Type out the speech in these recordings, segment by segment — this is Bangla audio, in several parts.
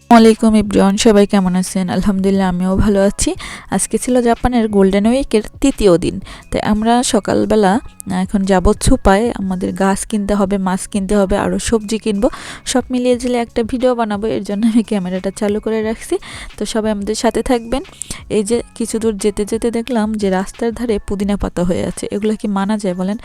ওয়ালাইকুম এভরিওয়ান, সবাই কেমন আছেন? আলহামদুলিল্লাহ, আমিও ভালো আছি। আজকে ছিল জাপানের গোল্ডেন উইকের তৃতীয় দিন। তাই আমরা সকালবেলা এখন যাব সুপায়। আমাদের গাছ কিনতে হবে, মাছ কিনতে হবে, আরও সবজি কিনবো। সব মিলিয়ে ঝিলে একটা ভিডিও বানাবো, এর জন্য আমি ক্যামেরাটা চালু করে রাখছি। তো সবাই আমাদের সাথে থাকবেন। এই যে কিছু দূর যেতে যেতে দেখলাম যে রাস্তার ধারে পুদিনা পাতা হয়ে আছে। এগুলো কি মানা যায় বলেন?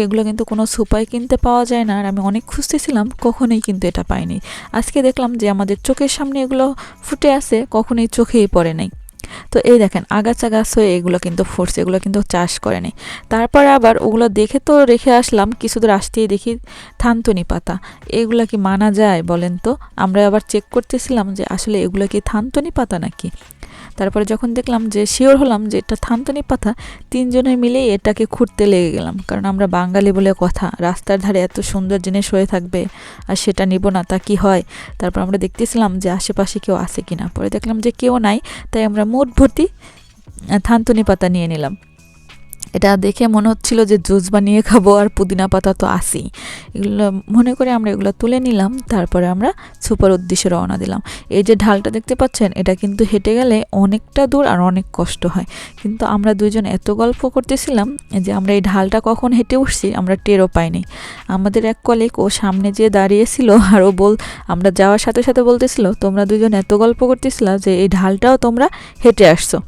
এগুলো কিন্তু কোনো সুপায় কিনতে পাওয়া যায় না। আর আমি অনেক খুঁজতেছিলাম, কখনোই কিন্তু এটা পাইনি। আজকে দেখলাম যে আমাদের চোখের সামনে এগুলো ফুটে আছে, কখনোই চোখেই পড়ে নাই। তো এই দেখেন, আগাছা গাছ হয়ে এগুলো কিন্তু ফুটছে, এগুলো কিন্তু চাষ করে নাই। তারপরে আবার ওগুলো দেখে তো রেখে আসলাম, কিছু দূর আসতেই দেখি থানতুনি পাতা। এগুলো কি মানা যায় বলেন তো? আমরা আবার চেক করতেছিলাম যে আসলে এগুলো কি থানতুনি পাতা নাকি। তারপরে যখন দেখলাম যে শিওর হলাম যে এটা থানতুনি পাতা, তিনজনে মিলেই এটাকে খুঁড়তে লেগে গেলাম। কারণ আমরা বাঙালি বলে কথা, রাস্তার ধারে এত সুন্দর জিনিস হয়ে থাকবে আর সেটা নিব না তা কি হয়? তারপর আমরা দেখতেছিলাম যে আশেপাশে কেউ আছে কিনা। পরে দেখলাম যে কেউ নাই, তাই আমরা মুঠ ভর্তি থানতুনি পাতা নিয়ে নিলাম। এটা দেখে মনে হচ্ছিল যে জুস বানিয়ে খাবো, আর পুদিনা পাতা তো আসেই। এগুলো মনে করে আমরা এগুলো তুলে নিলাম। তারপরে আমরা সুপার উদ্দেশ্যে রওনা দিলাম। এই যে ঢালটা দেখতে পাচ্ছেন, এটা কিন্তু হেঁটে গেলে অনেকটা দূর আর অনেক কষ্ট হয়। কিন্তু আমরা দুইজন এত গল্প করতেছিলাম যে আমরা এই ঢালটা কখন হেঁটে উঠছি আমরা টেরও পাইনি। আমাদের এক কলিগ ও সামনে যেয়ে দাঁড়িয়েছিল, আর ও আমরা যাওয়ার সাথে সাথে বলতেছিল, তোমরা দুজন এত গল্প করতেছিলা যে এই ঢালটাও তোমরা হেঁটে আসছো।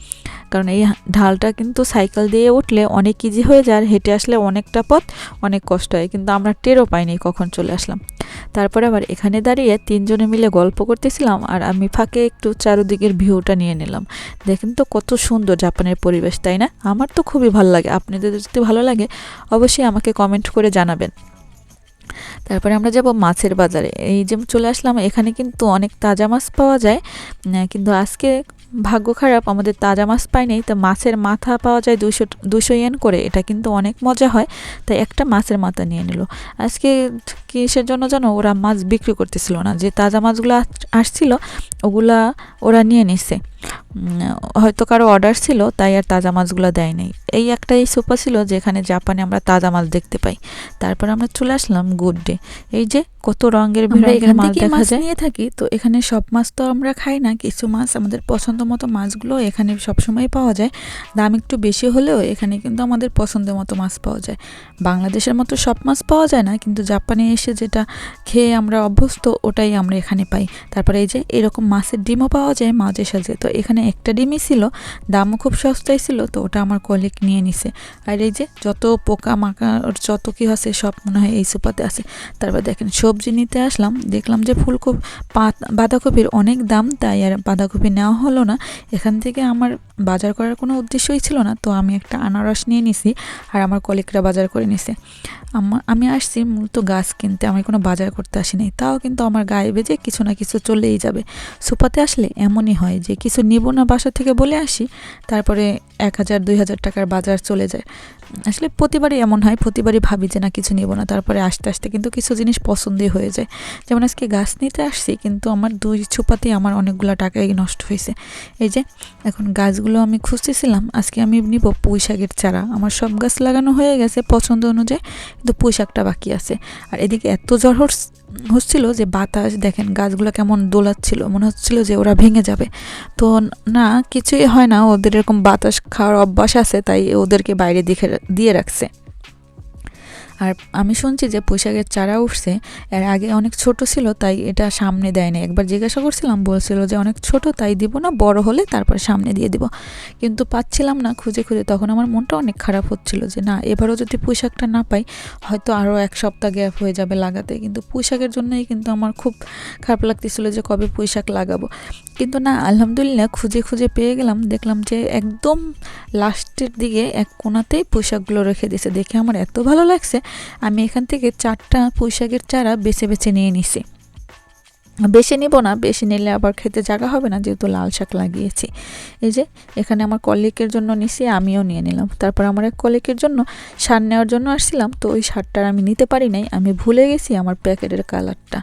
কারণ এই ঢালটা কিন্তু সাইকেল দিয়ে উঠলে অনেক ইজি হয়ে যায়, আর হেঁটে আসলে অনেকটা পথ, অনেক কষ্ট হয়। কিন্তু আমরা টেরও পাইনি কখন চলে আসলাম। তারপরে আবার এখানে দাঁড়িয়ে তিনজনে মিলে গল্প করতেছিলাম, আর আমি ফাঁকে একটু চারদিকের ভিউটা নিয়ে নিলাম। দেখেন তো কত সুন্দর জাপানের পরিবেশ, তাই না? আমার তো খুবই ভালো লাগে। আপনাদের যদি ভালো লাগে অবশ্যই আমাকে কমেন্ট করে জানাবেন। তারপরে আমরা যাব মাছের বাজারে। এই যে চলে আসলাম, এখানে কিন্তু অনেক তাজা মাছ পাওয়া যায়। কিন্তু আজকে ভাগ্য খারাপ, আমাদের তাজা মাছ পাই নাই। তো মাছের মাথা পাওয়া যায় 200 ইয়েন করে। এটা কিন্তু অনেক মজা হয়, তাই একটা মাছের মাথা নিয়ে নিল। আজকে কিসের জন্য জানো, ওরা মাছ বিক্রি করতেছিল না, যে তাজা মাছগুলো আসছিল ওগুলা ওরা নিয়ে নিচ্ছে। হয়তো কারো অর্ডার ছিল, তাই আর তাজা মাছগুলো দেয় নাই। এই একটাই সোফা ছিল যেখানে জাপানে আমরা তাজা মাছ দেখতে পাই। তারপর আমরা চলে আসলাম গুড ডে। এই যে কত রঙের বেরঙের মাছ দেখা যায় নিয়ে থাকি। তো এখানে সব মাছ তো আমরা খাই না, কিছু মাছ আমাদের পছন্দ মতো মাছগুলো এখানে সবসময় পাওয়া যায়। দাম একটু বেশি হলেও এখানে কিন্তু আমাদের পছন্দের মতো মাছ পাওয়া যায়। বাংলাদেশের মতো সব মাছ পাওয়া যায় না, কিন্তু জাপানে এসে যেটা খেয়ে আমরা অভ্যস্ত ওটাই আমরা এখানে পাই। তারপরে এই যে এরকম মাছের ডিমও পাওয়া যায় মাঝে সাঝে। তো এখানে একটা ডিমই ছিল, দামও খুব সস্তায় ছিল, তো ওটা আমার কলিগ নিয়ে নিছে। আর এই যে যত পোকা মাকা যত কি আছে সব মনে হয় এই সোপাতে আছে। তারপর দেখেন সবজি নিতে আসলাম, দেখলাম যে ফুলকপি বাঁধাকপির অনেক দাম, তাই আর বাঁধাকপি নেওয়া হলো না। এখান থেকে আমার বাজার করার কোনো উদ্দেশ্যই ছিল না, তো আমি একটা আনারস নিয়ে নিছি, আর আমার কলিগরা বাজার করে নিছে। আমি আসছি মূলত গাছ কিনতে, আমি কোনো বাজার করতে আসিনি। তাও কিন্তু আমার গায়ে বেজে কিছু না কিছু চলেই যাবে। সুপাতে আসলে এমনই হয় যে কিছু নিব না বাসা থেকে বলে আসি, তারপরে 1000-2000 টাকার বাজার চলে যায়। আসলে প্রতিবারই এমন হয়, প্রতিবারই ভাবি যে না কিছু নিব না, তারপরে আস্তে আস্তে কিন্তু কিছু জিনিস পছন্দই হয়ে যায়। যেমন আজকে গাছ নিতে আসছি, কিন্তু আমার 2 ছোপাতেই আমার অনেকগুলো টাকাই নষ্ট হয়েছে। এই যে এখন গাছগুলো আমি খুঁজতেছিলাম, আজকে আমি নিব পুঁই শাকের চারা। আমার সব গাছ লাগানো হয়ে গেছে পছন্দ অনুযায়ী, কিন্তু পুঁই শাকটা বাকি আছে। আর এদিকে এত জ্বর হচ্ছিল যে বাতাস, দেখেন গাছগুলো কেমন দোলাচ্ছিল, মনে হচ্ছিল যে ওরা ভেঙে যাবে। তো না, কিছুই হয় না, ওদের এরকম বাতাস খাওয়ার অভ্যাস আছে, তাই ওদেরকে বাইরে দিয়ে রাখছে। আর আমি শুনছি যে পুঁইশাকের চারা উঠছে, এর আগে অনেক ছোট ছিল, তাই এটা সামনে দেয় না। একবার জিজ্ঞাসা করছিলাম, বলছিল যে অনেক ছোট, তাই দিব না, বড় হলে তারপর সামনে দিয়ে দিব। কিন্তু পাচ্ছিলাম না খুঁজে খুঁজে। তখন আমার মনটা অনেক খারাপ হচ্ছিল যে না, এবারও যদি পুঁইশাকটা না পাই হয়তো আরও 1 সপ্তাহ গ্যাপ হয়ে যাবে লাগাতে। কিন্তু পুঁইশাকের জন্যই কিন্তু আমার খুব খারাপ লাগতেছিল যে কবে পুঁইশাক লাগাবো। কিন্তু না, আলহামদুলিল্লাহ খুঁজে খুঁজে পেয়ে গেলাম। দেখলাম যে একদম লাস্টের দিকে এক কোণাতেই পুঁইশাকগুলো রেখে দিয়েছে। দেখে আমার এত ভালো লাগছে, আমি এখান থেকে 4টা পুঁইশাকের চারা বেছে বেছে নিয়ে নিছি। বেশি নিব না, বেশি নিলে আবার খেতে জায়গা হবে না, যেহেতু লাল শাক লাগিয়েছি। এই যে এখানে আমার কলিগের জন্য নিছি, আমিও নিয়ে নিলাম। তারপর আমার এক কলিগের জন্য সার নেওয়ার জন্য আসছিলাম, তো ওই সারটা আমি নিতে পারি নাই, আমি ভুলে গেছি আমার প্যাকেটের কালারটা।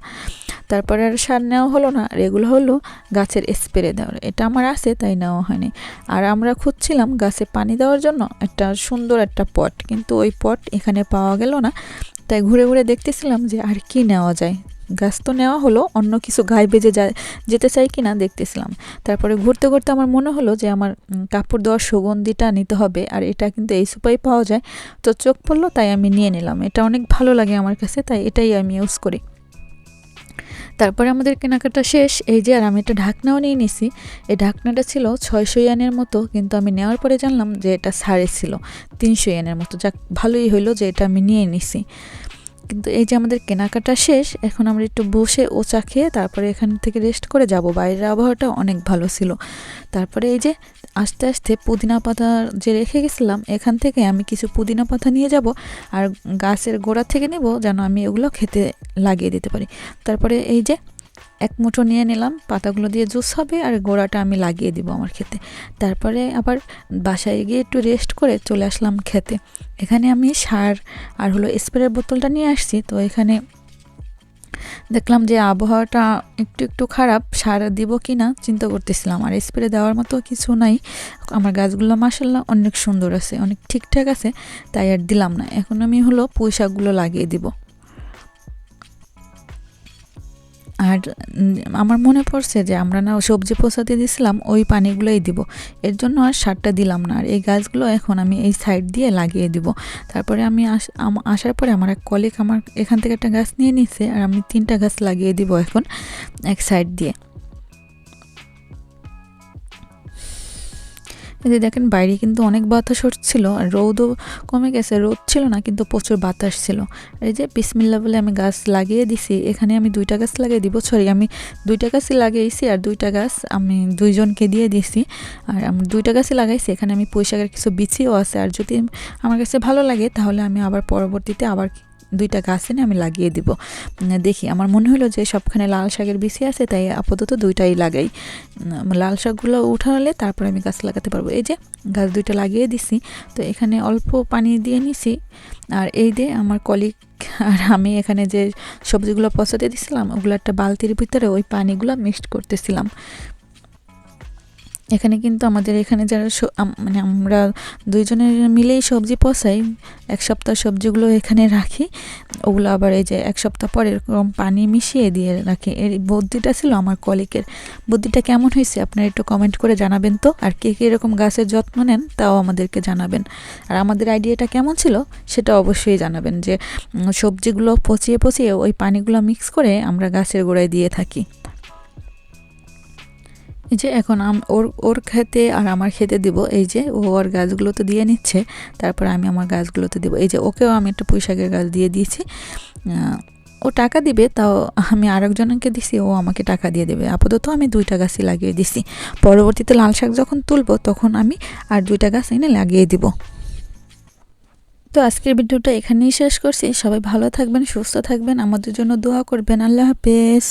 তারপরে আর সার নেওয়া হলো না। আর এগুলো হলো গাছের স্প্রে দেওয়ার, এটা আমার আছে তাই নেওয়া হয়নি। আর আমরা খুঁজছিলাম গাছে পানি দেওয়ার জন্য একটা সুন্দর একটা পট, কিন্তু ওই পট এখানে পাওয়া গেল না। তাই ঘুরে ঘুরে দেখতেছিলাম যে আর কি নেওয়া যায়। গাছ তো নেওয়া হলো, অন্য কিছু গায়ে বেজে যেতে চাই কিনা দেখতেছিলাম। তারপরে ঘুরতে ঘুরতে আমার মনে হলো যে আমার কাপড় দেওয়ার সুগন্ধিটা নিতে হবে, আর এটা কিন্তু এই সুপাই পাওয়া যায়। তো চোখ পড়লো তাই আমি নিয়ে নিলাম। এটা অনেক ভালো লাগে আমার কাছে, তাই এটাই আমি ইউজ করি। তারপরে আমাদের কেনাকাটা শেষ। এই যে আর আমি একটা ঢাকনাও নিয়ে নিছি। এই ঢাকনাটা ছিল 600 ইয়েনের মতো, কিন্তু আমি নেওয়ার পরে জানলাম যে এটা সাড়ে ছিল 300 ইয়েনের মতো। যাক, ভালোই হইলো যে এটা আমি নিয়ে নিছি। কিন্তু এই যে আমাদের কেনাকাটা শেষ, এখন আমরা একটু বসে ও চা খেয়ে তারপরে এখান থেকে রেস্ট করে যাব। বাইরের আবহাওয়াটা অনেক ভালো ছিল। তারপরে এই যে আস্তে আস্তে পুদিনা পাতা যে রেখে গেছিলাম, এখান থেকে আমি কিছু পুদিনা পাতা নিয়ে যাব, আর গাছের গোড়া থেকে নেব যেন আমি ওগুলো খেতে লাগিয়ে দিতে পারি। তারপরে এই যে এক মুঠো নিয়ে নিলাম, পাতাগুলো দিয়ে জুস হবে আর গোড়াটা আমি লাগিয়ে দিব আমার খেতে। তারপরে আবার বাসায় গিয়ে একটু রেস্ট করে চলে আসলাম খেতে। এখানে আমি সার আর হলো স্প্রের বোতলটা নিয়ে আসছি। তো এখানে দেখলাম যে আবহাওয়াটা একটু একটু খারাপ, সার দিব কি না চিন্তা করতেছিলাম, আর স্প্রে দেওয়ার মতো কিছু নাই। আমার গাছগুলো মাশাআল্লাহ অনেক সুন্দর আছে, অনেক ঠিকঠাক আছে, তাই আর দিলাম না। এখন আমি হলো পুঁই শাকগুলো লাগিয়ে দিব। আর আমার মনে পড়ছে যে আমরা না সবজি পচাতে দিয়েছিলাম, ওই পানিগুলোই দিব, এর জন্য আর সারটা দিলাম না। আর এই গাছগুলো এখন আমি এই সাইড দিয়ে লাগিয়ে দিব। তারপরে আমি আসার পরে আমার এক কলিগ আমার এখান থেকে একটা গাছ নিয়ে নিচ্ছে, আর আমি 3টা গাছ লাগিয়ে দিব এখন এক সাইড দিয়ে। এই যে দেখেন বাইরে কিন্তু অনেক বাতাস হচ্ছিল, আর রোদও কমে গেছে, রোদ ছিল না কিন্তু প্রচুর বাতাস ছিল। এই যে বিসমিল্লাহ বলে আমি গাছ লাগিয়ে দিছি। এখানে আমি 2টা গাছ লাগিয়ে দিব, সরি আমি 2টা গাছই লাগিয়েছি, আর 2টা গাছ আমি 2জনকে দিয়ে দিছি। আর আমি 2টা গাছই লাগাইছি। এখানে আমি পুঁই শাকের কিছু বিচিও আছে, আর যদি আমার কাছে ভালো লাগে তাহলে আমি আবার পরবর্তীতে আবার 2টা গাছ এনে আমি লাগিয়ে দিব। দেখি, আমার মনে হলো যে সবখানে লাল শাকের বিচি আছে, তাই আপাতত 2টাই লাগাই। লাল শাকগুলো উঠালে তারপর আমি গাছ লাগাতে পারবো। এই যে গাছ 2টা লাগিয়ে দিছি। তো এখানে অল্প পানি দিয়ে নিছি, আর এই যে আমার কলিগ আর আমি এখানে যে সবজিগুলো পচাতে দিছিলাম ওগুলো একটা বালতির ভিতরে ওই পানিগুলো মিক্সড করতেছিলাম। এখানে কিন্তু আমাদের এখানে যারা মানে আমরা 2জনের মিলেই সবজি পচাই, 1 সপ্তাহ সবজিগুলো এখানে রাখি, ওগুলো আবার এই যে 1 সপ্তাহ পর এরকম পানি মিশিয়ে দিয়ে রাখি। এর বুদ্ধিটা ছিল আমার কলিগের। বুদ্ধিটা কেমন হয়েছে আপনারা একটু কমেন্ট করে জানাবেন তো। আর কে কে এরকম গাছের যত্ন নেন তাও আমাদেরকে জানাবেন। আর আমাদের আইডিয়াটা কেমন ছিল সেটা অবশ্যই জানাবেন, যে সবজিগুলো পচিয়ে পচিয়ে ওই পানিগুলো মিক্স করে আমরা গাছের গোড়ায় দিয়ে থাকি। এই যে এখন ওর খেতে আর আমার খেতে দিব। এই যে ও ওর গাছগুলোতে দিয়ে নিচ্ছে, তারপর আমি আমার গাছগুলোতে দিব। এই যে ওকেও আমি একটা পুঁই শাকের গাছ দিয়ে দিয়েছি। ও টাকা দিবে, তাও আমি আরেকজনকে দিছি, ও আমাকে টাকা দিয়ে দেবে। আপাতত আমি 2টা গাছই লাগিয়ে দিছি। পরবর্তীতে লাল শাক যখন তুলবো তখন আমি আর 2টা গাছ এনে লাগিয়ে দিব। তো আজকের ভিডিওটা এখানেই শেষ করছি। সবাই ভালো থাকবেন, সুস্থ থাকবেন, আমাদের জন্য দোয়া করবেন। আল্লাহ হাফেজ।